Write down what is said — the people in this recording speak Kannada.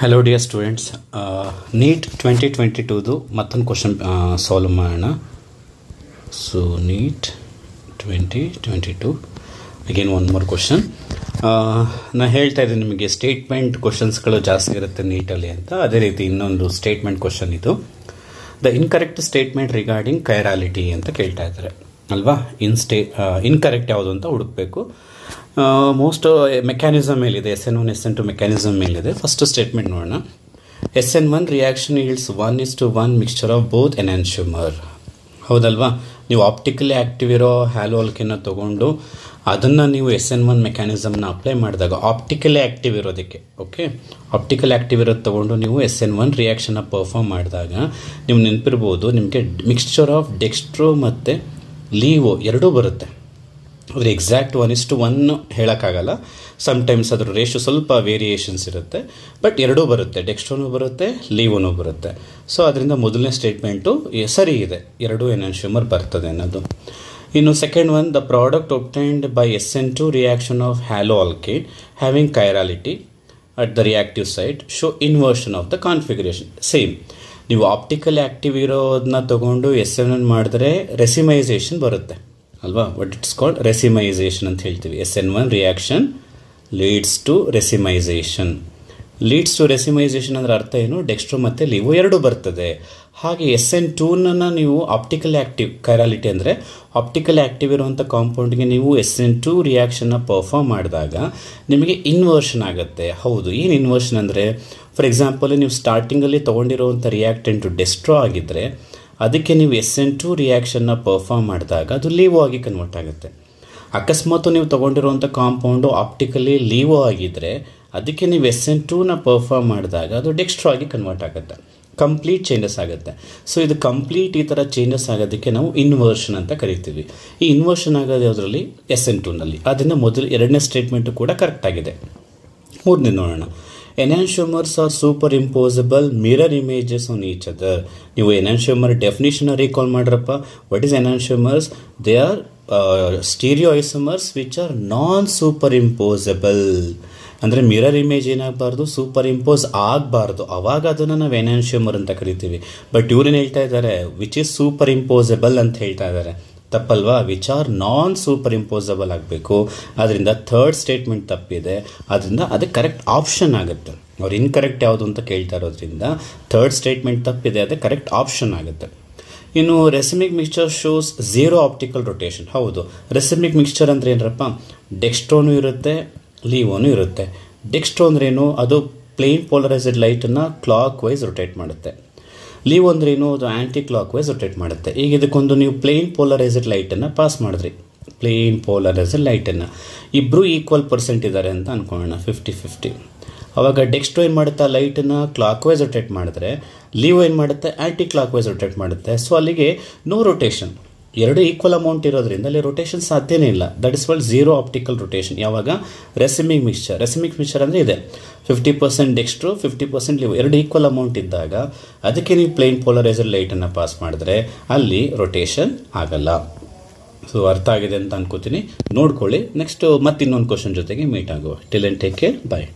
Hello dear students, NEET 2022 ಮತ್ತೊಂದು ಕ್ವಶನ್ ಸಾಲ್ವ್ ಮಾಡೋಣ. So NEET 2022 again one more question. ನಾನು ಹೇಳ್ತಾ ಇದ್ದೀನಿ ನಿಮಗೆ ಸ್ಟೇಟ್ಮೆಂಟ್ ಕ್ವಶನ್ಸ್ಗಳು ಜಾಸ್ತಿ ಇರುತ್ತೆ ನೀಟಲ್ಲಿ ಅಂತ. ಅದೇ ರೀತಿ ಇನ್ನೊಂದು ಸ್ಟೇಟ್ಮೆಂಟ್ ಕ್ವಶನ್ ಇದು. ದ ಇನ್ಕರೆಕ್ಟ್ ಸ್ಟೇಟ್ಮೆಂಟ್ ರಿಗಾರ್ಡಿಂಗ್ ಕೈರಾಲಿಟಿ ಅಂತ ಕೇಳ್ತಾ ಇದ್ದಾರೆ ಅಲ್ವಾ. ಇನ್ಕರೆಕ್ಟ್ ಯಾವುದು ಅಂತ ಹುಡುಕಬೇಕು. ಮೋಸ್ಟ್ ಮೆಕ್ಯಾನಿಸಮ್ ಮೇಲಿದೆ, SN1 SN2 ಮೆಕ್ಯಾನಿಸಮ್ ಮೇಲಿದೆ. ಫಸ್ಟ್ ಸ್ಟೇಟ್ಮೆಂಟ್ ನೋಡೋಣ. SN1 reaction yields 1:1 mixture of both enantiomer. ಹೌದಲ್ವಾ? ನೀವು ಆಪ್ಟಿಕಲಿ ಆಕ್ಟಿವ್ ಇರೋ ಹ್ಯಾಲೋ ಆಲ್ಕೇನ್ ತಗೊಂಡು ಅದನ್ನು ನೀವು SN1 ಮೆಕ್ಯಾನಿಸಮ್ನ ಅಪ್ಲೈ ಮಾಡಿದಾಗ ಆಪ್ಟಿಕಲಿ ಆಕ್ಟಿವ್ ಇರೋದಕ್ಕೆ, ಓಕೆ, ಆಪ್ಟಿಕಲ್ ಆಕ್ಟಿವ್ ಇರೋದು ತಗೊಂಡು ನೀವು SN1 ರಿಯಾಕ್ಷನ್ನ ಪರ್ಫಾರ್ಮ್ ಮಾಡಿದಾಗ ನೀವು ನೆನಪಿರ್ಬೋದು, ನಿಮಗೆ ಮಿಕ್ಸ್ಚರ್ ಆಫ್ ಡೆಕ್ಸ್ಟ್ರೋ ಮತ್ತು ಲೀವೋ ಎರಡೂ ಬರುತ್ತೆ. ಆದರೆ ಎಕ್ಸಾಕ್ಟ್ 1:1 ಹೇಳೋಕ್ಕಾಗಲ್ಲ. ಸಮ್ಟೈಮ್ಸ್ ಅದ್ರ ರೇಷು ಸ್ವಲ್ಪ ವೇರಿಯೇಷನ್ಸ್ ಇರುತ್ತೆ, ಬಟ್ ಎರಡೂ ಬರುತ್ತೆ, ಡೆಕ್ಸ್ಟ್ರೋನೂ ಬರುತ್ತೆ, ಲೀವೋನೂ ಬರುತ್ತೆ. ಸೊ ಅದರಿಂದ ಮೊದಲನೇ ಸ್ಟೇಟ್ಮೆಂಟು ಸರಿ ಇದೆ, ಎರಡೂ ಎನಾನ್ಶಿಯಮರ್ ಬರ್ತದೆ ಅನ್ನೋದು. ಇನ್ನು second one, the product obtained by SN2 reaction of haloalkane having chirality at the reactive site show inversion of the configuration. Same, ನೀವು ಆಪ್ಟಿಕಲ್ ಆಕ್ಟಿವ್ ಇರೋದನ್ನ ತಗೊಂಡು SN1 ಮಾಡಿದ್ರೆ ರೆಸಿಮೈಸೇಷನ್ ಬರುತ್ತೆ ಅಲ್ವಾ. ವಾಟ್ ಇಟ್ಸ್ ಕಾಲ್ಡ್ ರೆಸಿಮೈಸೇಷನ್ ಅಂತ ಹೇಳ್ತೀವಿ. SN1 reaction leads to racemization. Leads to racemization ಅಂದರೆ ಅರ್ಥ ಏನು? ಡೆಕ್ಸ್ಟ್ರೋ ಮತ್ತು ಲೀವೋ ಎರಡೂ ಬರ್ತದೆ. ಹಾಗೆ SN2 ನೀವು ಆಪ್ಟಿಕಲ್ ಆಕ್ಟಿವ್, ಕೈರಾಲಿಟಿ ಅಂದರೆ ಆಪ್ಟಿಕಲ್ ಆಕ್ಟಿವ್ ಇರುವಂಥ ಕಾಂಪೌಂಡ್ಗೆ ನೀವು SN2 ರಿಯಾಕ್ಷನ್ನ ಪರ್ಫಾರ್ಮ್ ಮಾಡಿದಾಗ ನಿಮಗೆ ಇನ್ವರ್ಷನ್ ಆಗುತ್ತೆ. ಹೌದು, ಏನು ಇನ್ವರ್ಷನ್ ಅಂದರೆ, ಫಾರ್ ಎಕ್ಸಾಂಪಲ್ ನೀವು ಸ್ಟಾರ್ಟಿಂಗಲ್ಲಿ ತೊಗೊಂಡಿರುವಂಥ ರಿಯಾಕ್ಟೆಂಟು ಡೆಸ್ಟ್ರೋ ಆಗಿದ್ದರೆ ಅದಕ್ಕೆ ನೀವು SN2 ರಿಯಾಕ್ಷನ್ನ ಪರ್ಫಾರ್ಮ್ ಮಾಡಿದಾಗ ಅದು ಲೀವೋ ಆಗಿ ಕನ್ವರ್ಟ್ ಆಗುತ್ತೆ. ಅಕಸ್ಮಾತ್ ನೀವು ತೊಗೊಂಡಿರುವಂಥ ಕಾಂಪೌಂಡು ಆಪ್ಟಿಕಲಿ ಲೀವೋ ಆಗಿದ್ದರೆ ಅದಕ್ಕೆ ನೀವು SN2ನ ಪರ್ಫಾರ್ಮ್ ಮಾಡಿದಾಗ ಅದು ಡೆಕ್ಸ್ಟ್ರೋ ಆಗಿ ಕನ್ವರ್ಟ್ ಆಗುತ್ತೆ. ಕಂಪ್ಲೀಟ್ ಚೇಂಜಸ್ ಆಗುತ್ತೆ. ಸೊ ಇದು ಕಂಪ್ಲೀಟ್ ಈ ಥರ ಚೇಂಜಸ್ ಆಗೋದಕ್ಕೆ ನಾವು ಇನ್ವರ್ಷನ್ ಅಂತ ಕರಿತೀವಿ. ಈ ಇನ್ವರ್ಷನ್ ಆಗೋದು ಯಾವುದರಲ್ಲಿ? SN2ನಲ್ಲಿ. ಅದರಿಂದ ಎರಡನೇ ಸ್ಟೇಟ್ಮೆಂಟು ಕೂಡ ಕರೆಕ್ಟ್ ಆಗಿದೆ. ಮೂರನೇ ನೋಡೋಣ. Enantiomers are superimposable mirror images on each other. ನೀವು ಎನಾನ್ಶಿಯಮರ್ ಡೆಫಿನಿಷನ್ ರೀಕಾಲ್ ಮಾಡ್ರಪ್ಪ. What is enantiomers? They are stereoisomers which are non superimposable. ಅಂದರೆ ಮಿರರ್ ಇಮೇಜ್ ಏನಾಗಬಾರ್ದು, ಸೂಪರ್ ಇಂಪೋಸ್ ಆಗಬಾರ್ದು, ಅವಾಗ ಅದನ್ನು ನಾವು ಎನಾನ್ಶಿಯಮರ್ ಅಂತ ಕರಿತೀವಿ. ಬಟ್ ಇವ್ರೇನು ಹೇಳ್ತಾ ಇದ್ದಾರೆ? ವಿಚ್ ಈಸ್ ಸೂಪರ್ ಇಂಪೋಸಬಲ್ ಅಂತ ಹೇಳ್ತಾ ಇದ್ದಾರೆ. ತಪ್ಪಲ್ವಾ? ವಿಚ್ ಆರ್ ನಾನ್ ಸೂಪರ್ ಇಂಪೋಸಬಲ್ ಆಗಬೇಕು. ಅದರಿಂದ ಥರ್ಡ್ ಸ್ಟೇಟ್ಮೆಂಟ್ ತಪ್ಪಿದೆ. ಅದರಿಂದ ಅದು ಕರೆಕ್ಟ್ ಆಪ್ಷನ್ ಆಗುತ್ತೆ. ಅವ್ರು ಇನ್ಕರೆಕ್ಟ್ ಯಾವುದು ಅಂತ ಕೇಳ್ತಾ ಇರೋದ್ರಿಂದ ಥರ್ಡ್ ಸ್ಟೇಟ್ಮೆಂಟ್ ತಪ್ಪಿದೆ, ಅದು ಕರೆಕ್ಟ್ ಆಪ್ಷನ್ ಆಗುತ್ತೆ. ಇನ್ನು racemic mixture shows zero optical rotation. ಹೌದು, ರೆಸಿಮಿಕ್ ಮಿಕ್ಸ್ಚರ್ ಅಂದರೆ ಏನರಪ್ಪ? ಡೆಕ್ಸ್ಟ್ರೋನು ಇರುತ್ತೆ, ಲೀವೋನು ಇರುತ್ತೆ. ಡೆಕ್ಸ್ಟ್ರೋ ಅಂದ್ರೇನು? ಅದು ಪ್ಲೇನ್ ಪೋಲರೈಸ್ಡ್ ಲೈಟನ್ನು ಕ್ಲಾಕ್ ವೈಸ್ ರೊಟೇಟ್ ಮಾಡುತ್ತೆ. ಲೀವ್ ಅಂದ್ರೇನು? ಅದು ಆ್ಯಂಟಿ ಕ್ಲಾಕ್ ವೈಸ್ ರೊಟೇಟ್ ಮಾಡುತ್ತೆ. ಈಗ ಇದಕ್ಕೊಂದು ನೀವು ಪ್ಲೇನ್ ಪೋಲರೈಸ್ಡ್ ಲೈಟನ್ನು ಪಾಸ್ ಮಾಡಿದ್ರಿ, ಪ್ಲೇನ್ ಪೋಲರೈಸ್ಡ್ ಲೈಟನ್ನು ಇಬ್ಬರು ಈಕ್ವಲ್ ಪರ್ಸೆಂಟ್ ಇದ್ದಾರೆ ಅಂತ ಅಂದ್ಕೊಳ್ಳೋಣ, 50-50. ಅವಾಗ ಡೆಕ್ಸ್ಟ್ರೋ ಏನು ಮಾಡುತ್ತೆ? ಲೈಟನ್ನು ಕ್ಲಾಕ್ ವೈಸ್ ರೊಟೇಟ್ ಮಾಡಿದ್ರೆ ಲೀವ್ ಏನು ಮಾಡುತ್ತೆ? ಆ್ಯಂಟಿ ಕ್ಲಾಕ್ ವೈಸ್ ರೊಟೇಟ್ ಮಾಡುತ್ತೆ. ಸೊ ಅಲ್ಲಿಗೆ ನೋ ರೊಟೇಷನ್. ಎರಡು ಈಕ್ವಲ್ ಅಮೌಂಟ್ ಇರೋದ್ರಿಂದ ಅಲ್ಲಿ ರೊಟೇಷನ್ ಸಾಧ್ಯನೇ ಇಲ್ಲ. That is ವಾಲ್ಡ್ zero optical rotation. ಯಾವಾಗ? ರೆಸಿಮಿಕ್ ಮಿಕ್ಸ್ಚರ್ ಅಂದರೆ ಇದೆ 50% ಡೆಕ್ಸ್ಟ್ರೋ 50% ಲೀವ್, ಎರಡು ಈಕ್ವಲ್ ಅಮೌಂಟ್ ಇದ್ದಾಗ ಅದಕ್ಕೆ ನೀವು ಪ್ಲೇನ್ ಪೋಲರೈಸರ್ ಲೈಟನ್ನು ಪಾಸ್ ಮಾಡಿದ್ರೆ ಅಲ್ಲಿ ರೊಟೇಷನ್ ಆಗಲ್ಲ. ಸೊ ಅರ್ಥ ಆಗಿದೆ ಅಂತ ಅನ್ಕೋತೀನಿ. ನೋಡ್ಕೊಳ್ಳಿ. ನೆಕ್ಸ್ಟ್ ಮತ್ತೆ ಇನ್ನೊಂದು ಕ್ವಶನ್ ಜೊತೆಗೆ ಮೀಟ್ ಆಗುವ. ಟಿಲ್ ಅಂಡ್ ಟೇಕ್ ಕೇರ್. ಬಾಯ್.